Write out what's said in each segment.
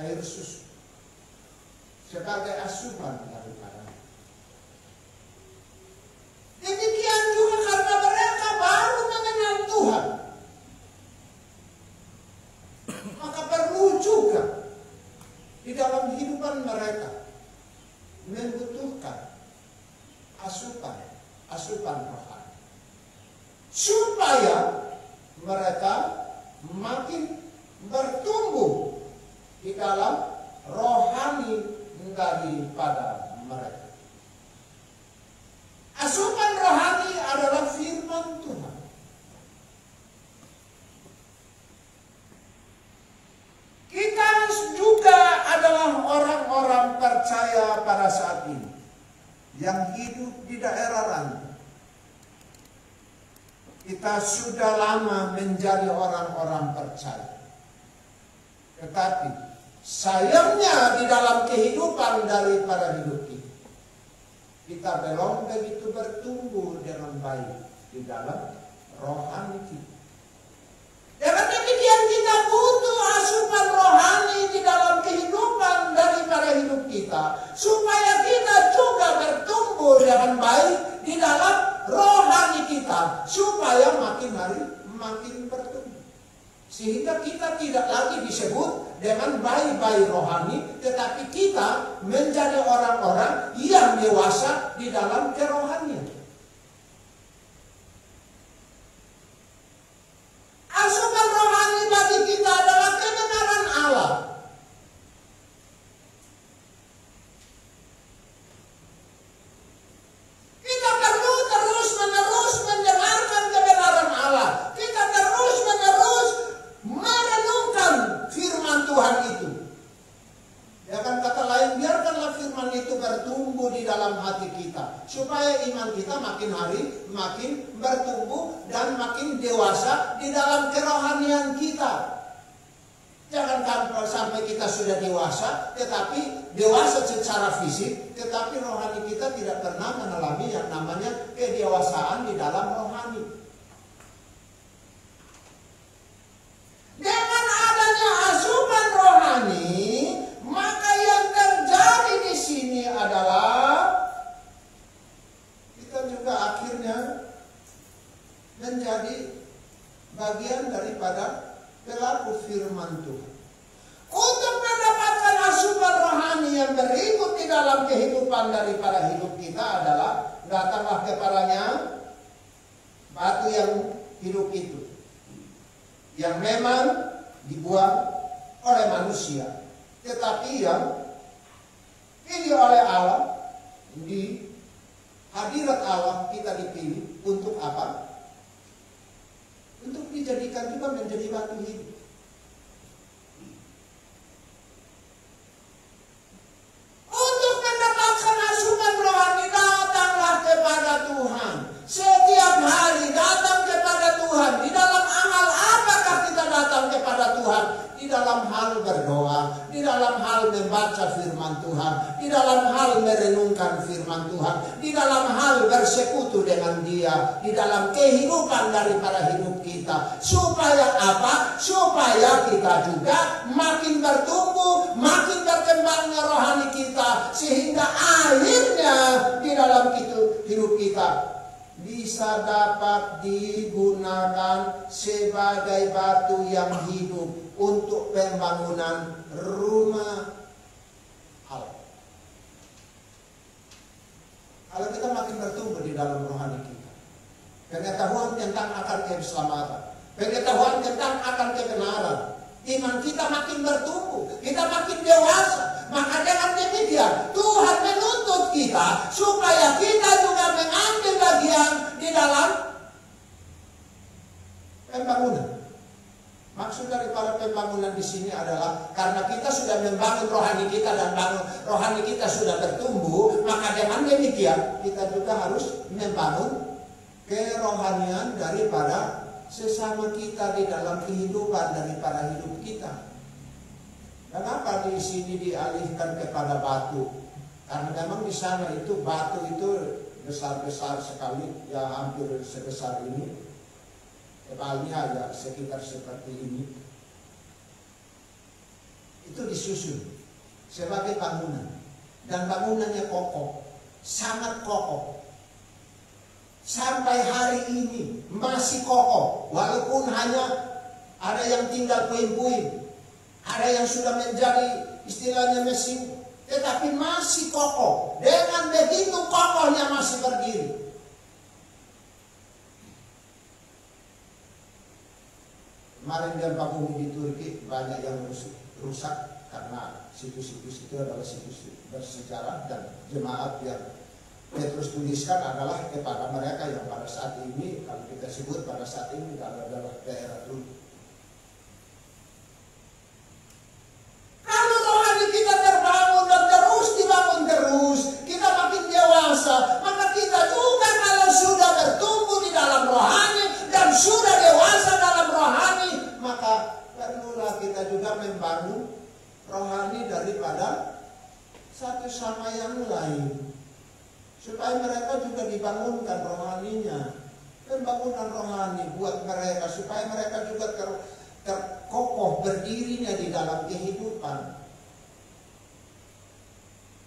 air susu sebagai asupan daripada. Demikian juga karena mereka baru mengenal Tuhan, maka perlu juga di dalam kehidupan mereka membutuhkan asupan rohani, supaya mereka makin bertumbuh di dalam rohani daripada mereka. Asupan rohani adalah firman Tuhan. Kita juga adalah orang-orang percaya pada saat ini yang hidup di daerah rantau. Kita sudah lama menjadi orang-orang percaya. Tetapi sayangnya di dalam kehidupan daripada hidup kita belum begitu bertumbuh dengan baik di dalam rohani kita. Dengan demikian kita butuh asupan rohani di dalam kehidupan daripada hidup kita, supaya kita juga bertumbuh dengan baik di dalam rohani kita, supaya makin hari makin bertumbuh. Sehingga kita tidak lagi disebut dengan bayi-bayi rohani, tetapi kita menjadi orang-orang yang dewasa di dalam kerohanian. Asupan rohani bagi kita adalah kebenaran Allah. Kita perlu terus-menerus mendengarkan kebenaran Allah. Kita terus-menerus merenungkan firman Tuhan itu. Dengan kata lain, biarkanlah firman itu bertumbuh di dalam hati kita, supaya iman kita makin hari makin bertumbuh dan makin dewasa di dalam kerohanian kita. Jangan sampai kita sudah dewasa, tetapi dewasa secara fisik, tetapi rohani kita tidak pernah mengalami yang namanya kedewasaan di dalam rohani. Dengan adanya asupan rohani, maka yang terjadi di sini adalah kita juga akhirnya menjadi bagian daripada pelaku firman Tuhan. Untuk mendapatkan asupan rohani yang berikut di dalam kehidupan daripada hidup kita adalah datanglah kepadanya batu yang hidup itu, yang memang dibuang oleh manusia, tetapi yang dipilih oleh Allah, di hadirat Allah kita dipilih untuk apa? Untuk dijadikan juga menjadi batu hidup. Untuk mendapatkan asupan rohani, datanglah kepada Tuhan. Setiap hari datang kepada Tuhan. Di dalam amal apakah kita datang kepada Tuhan? Di dalam hal berdoa, di dalam hal membaca firman Tuhan, di dalam hal merenungkan firman Tuhan, di dalam hal bersekutu dengan Dia, di dalam kehidupan daripada hidup kita. Supaya apa? Supaya kita juga makin bertumbuh, makin berkembangnya rohani kita, sehingga akhirnya di dalam hidup kita bisa dapat digunakan sebagai batu yang hidup untuk pembangunan rumah Allah. Kalau kita makin bertumbuh di dalam rohani kita, pengetahuan tentang akan keselamatan, pengetahuan tentang akan kebenaran, iman kita makin bertumbuh, kita makin dewasa. Maka dengan demikian Tuhan menuntut kita supaya kita juga mengambil bagian di dalam pembangunan. Maksud daripada pembangunan di sini adalah karena kita sudah membangun rohani kita dan rohani kita sudah bertumbuh, maka dengan demikian kita juga harus membangun kerohanian daripada sesama kita di dalam kehidupan daripada hidup kita. Kenapa di sini dialihkan kepada batu? Karena memang di sana itu batu itu besar-besar sekali, ya hampir sebesar ini. Tebalnya ada sekitar seperti ini. Itu di disusun sebagai bangunan. Dan bangunannya kokoh, sangat kokoh. Sampai hari ini masih kokoh. Walaupun hanya ada yang tinggal puing-puing, ada yang sudah menjadi istilahnya mesin, tetapi masih kokoh. Dengan begitu kokohnya masih berdiri. Kemarin gempa bumi di Turki banyak yang rusak karena situs-situs itu adalah situs bersejarah, dan jemaat yang Petrus tuliskan adalah kepada mereka yang pada saat ini, kalau kita sebut pada saat ini adalah daerah Turki. Kalau rohani kita terbangun dan terus dibangun terus, kita makin dewasa, maka kita juga kalau sudah bertumbuh di dalam rohani dan sudah dewasa dalam rohani, maka perlulah kita juga membangun rohani daripada satu sama yang lain, supaya mereka juga dibangunkan rohaninya. Pembangunan rohani buat mereka supaya mereka juga terkokoh berdirinya di dalam kehidupan.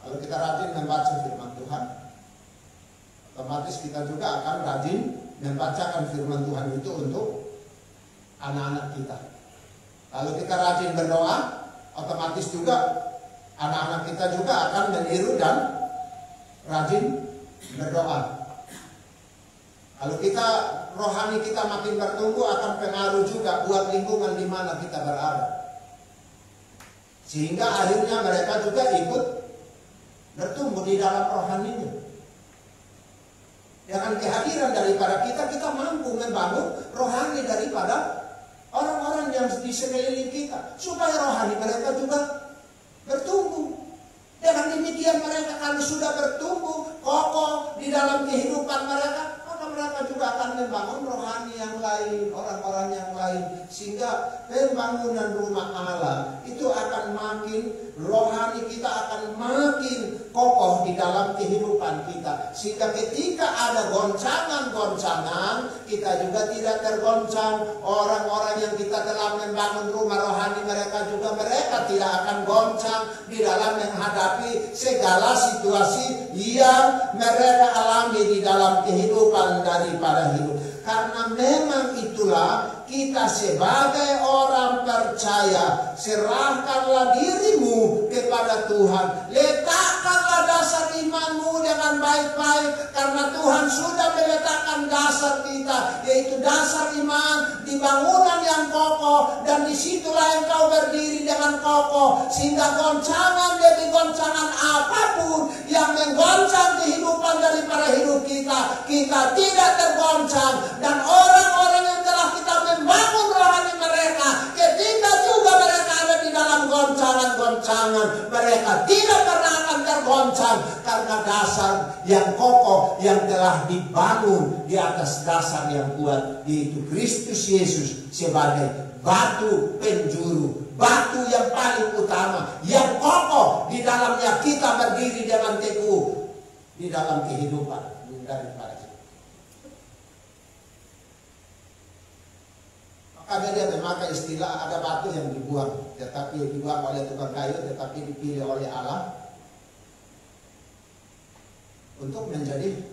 Kalau kita rajin membaca firman Tuhan, otomatis kita juga akan rajin membacakan firman Tuhan itu untuk anak-anak kita. Kalau kita rajin berdoa, otomatis juga anak-anak kita juga akan meniru dan rajin berdoa. Kalau kita rohani kita makin bertumbuh, akan pengaruh juga buat lingkungan di mana kita berada. Sehingga akhirnya mereka juga ikut bertumbuh di dalam rohaninya. Dengan kehadiran daripada kita, kita mampu membangun rohani daripada orang-orang yang di sekeliling kita, supaya rohani mereka juga bertumbuh. Dengan demikian mereka kalau sudah bertumbuh kokoh di dalam kehidupan mereka, maka mereka juga akan membangun rohani yang lain, orang-orang yang lain. Sehingga pembangunan rumah Allah itu akan makin, rohani kita akan makin kokoh di dalam kehidupan kita. Sehingga ketika ada goncangan-goncangan, kita juga tidak tergoncang. Orang-orang yang kita telah membangun rumah rohani mereka tidak akan goncang di dalam menghadapi segala situasi yang mereka alami di dalam kehidupan daripada hidup. Karena memang itulah kita sebagai orang percaya, serahkanlah dirimu kepada Tuhan. Letakkanlah dasar imanmu dengan baik-baik, karena Tuhan sudah meletakkan dasar kita, yaitu dasar iman di bangunan yang kokoh, dan disitulah engkau berdiri dengan kokoh. Sehingga goncangan demi goncangan apapun yang menggoncang kehidupan daripada hidup kita, kita tidak tergoncang. Dan orang-orang yang telah kita membangun rohani mereka, ketika juga mereka ada di dalam goncangan-goncangan, mereka tidak pernah akan tergoncang, karena dasar yang kokoh yang telah dibangun di atas dasar yang kuat, yaitu Kristus Yesus sebagai batu penjuru, batu yang paling utama, yang kokoh di dalamnya kita berdiri dengan teguh di dalam kehidupan daripada. Makanya dia memakai istilah ada batu yang dibuang, tetapi dibuang oleh tukang kayu, tetapi dipilih oleh Allah untuk menjadi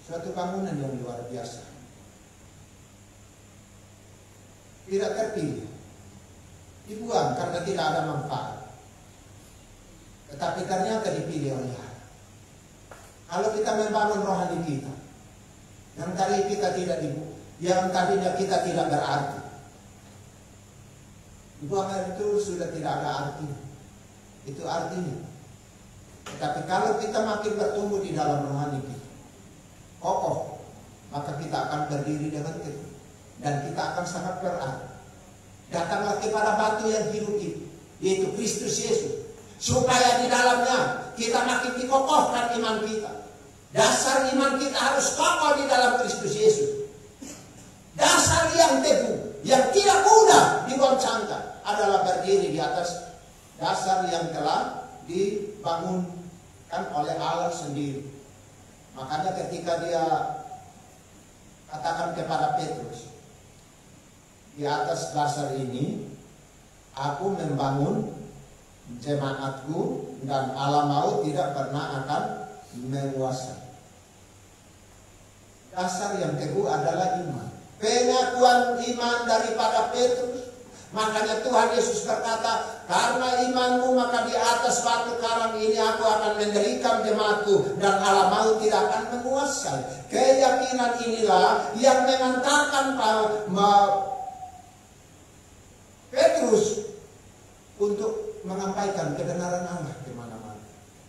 suatu bangunan yang luar biasa. Tidak terpilih, dibuang karena tidak ada manfaat, tetapi ternyata dipilih oleh Allah. Kalau kita membangun rohani kita, yang tadi kita tidak dibuang, yang tadinya kita tidak berarti, dibuang itu sudah tidak ada artinya. Itu artinya. Tetapi kalau kita makin bertumbuh di dalam rohani kita, kokoh, maka kita akan berdiri dengan teguh, dan kita akan sangat berarti. Datanglah kepada batu yang hidup itu, yaitu Kristus Yesus, supaya di dalamnya kita makin dikokohkan iman kita. Dasar iman kita harus kokoh di dalam Kristus Yesus. Dasar yang teguh, yang tidak mudah digoncangkan, adalah berdiri di atas dasar yang telah dibangunkan oleh Allah sendiri. Makanya ketika dia katakan kepada Petrus, di atas dasar ini Aku membangun jemaatku dan alam maut tidak pernah akan menguasai. Dasar yang teguh adalah iman. Pengakuan iman daripada Petrus. Makanya Tuhan Yesus berkata, karena imanmu maka di atas batu karang ini aku akan mendirikan jemaatku dan alam maut tidak akan menguasai. Keyakinan inilah yang mengantarkan Petrus untuk menyampaikan kebenaran Allah kemana-mana.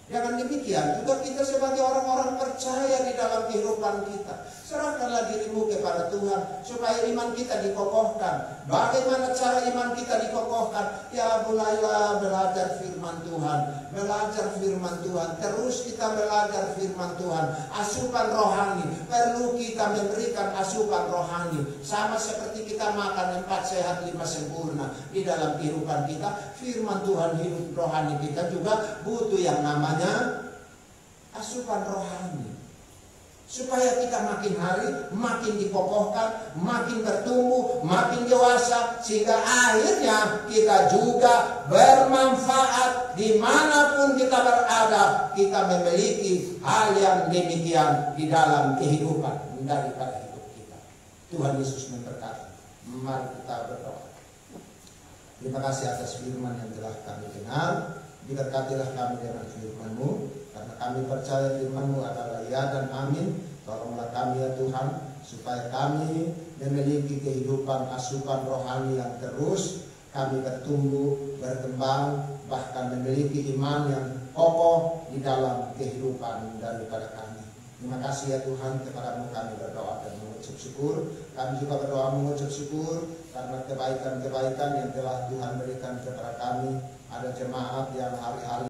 Jangan demikian juga kita sebagai orang-orang percaya di dalam kehidupan kita. Serahkanlah dirimu kepada Tuhan supaya iman kita dikokohkan. Bagaimana cara iman kita dikokohkan? Ya, mulailah belajar firman Tuhan. Belajar firman Tuhan. Terus kita belajar firman Tuhan. Asupan rohani. Perlu kita memberikan asupan rohani. Sama seperti kita makan 4 sehat 5 sempurna. Di dalam kehidupan kita, firman Tuhan hidup rohani kita juga butuh yang namanya asupan rohani. Supaya kita makin hari makin dikokohkan, makin bertumbuh, makin dewasa, sehingga akhirnya kita juga bermanfaat dimanapun kita berada. Kita memiliki hal yang demikian di dalam kehidupan daripada hidup kita. Tuhan Yesus memberkati. Mari kita berdoa. Terima kasih atas firman yang telah kami dengar. Diberkatilah kami dengan firman-Mu, karena kami percaya firman-Mu adalah ya dan amin. Tolonglah kami ya Tuhan, supaya kami memiliki kehidupan asupan rohani yang terus, kami bertumbuh, berkembang, bahkan memiliki iman yang kokoh di dalam kehidupan daripada kami. Terima kasih ya Tuhan, kepada-Mu kami berdoa dan mengucap syukur. Kami juga berdoa mengucap syukur karena kebaikan-kebaikan yang telah Tuhan berikan kepada kami. Ada jemaat yang hari-hari